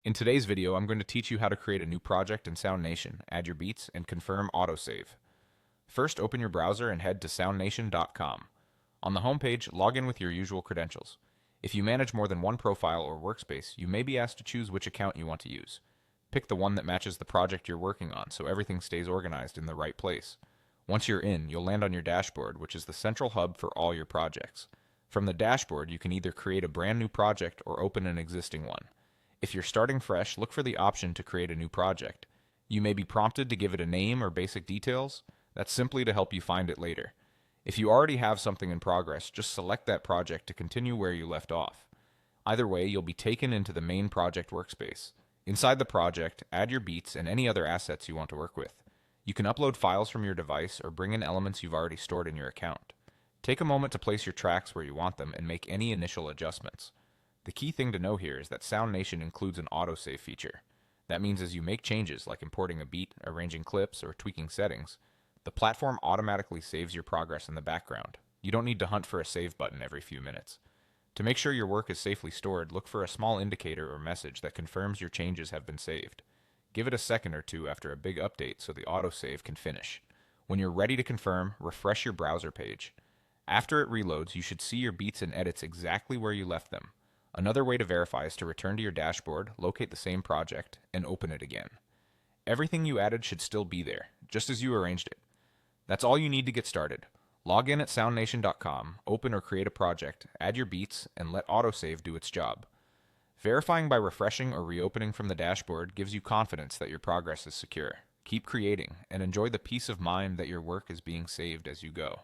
In today's video, I'm going to teach you how to create a new project in Soundation, add your beats, and confirm autosave. First, open your browser and head to soundnation.com. On the homepage, log in with your usual credentials. If you manage more than one profile or workspace, you may be asked to choose which account you want to use. Pick the one that matches the project you're working on so everything stays organized in the right place. Once you're in, you'll land on your dashboard, which is the central hub for all your projects. From the dashboard, you can either create a brand new project or open an existing one. If you're starting fresh, look for the option to create a new project. You may be prompted to give it a name or basic details. That's simply to help you find it later. If you already have something in progress, just select that project to continue where you left off. Either way, you'll be taken into the main project workspace. Inside the project, add your beats and any other assets you want to work with. You can upload files from your device or bring in elements you've already stored in your account. Take a moment to place your tracks where you want them and make any initial adjustments. The key thing to know here is that Soundation includes an autosave feature. That means as you make changes like importing a beat, arranging clips, or tweaking settings, the platform automatically saves your progress in the background. You don't need to hunt for a save button every few minutes. To make sure your work is safely stored, look for a small indicator or message that confirms your changes have been saved. Give it a second or two after a big update so the autosave can finish. When you're ready to confirm, refresh your browser page. After it reloads, you should see your beats and edits exactly where you left them. Another way to verify is to return to your dashboard, locate the same project, and open it again. Everything you added should still be there, just as you arranged it. That's all you need to get started. Log in at soundnation.com, open or create a project, add your beats, and let autosave do its job. Verifying by refreshing or reopening from the dashboard gives you confidence that your progress is secure. Keep creating, and enjoy the peace of mind that your work is being saved as you go.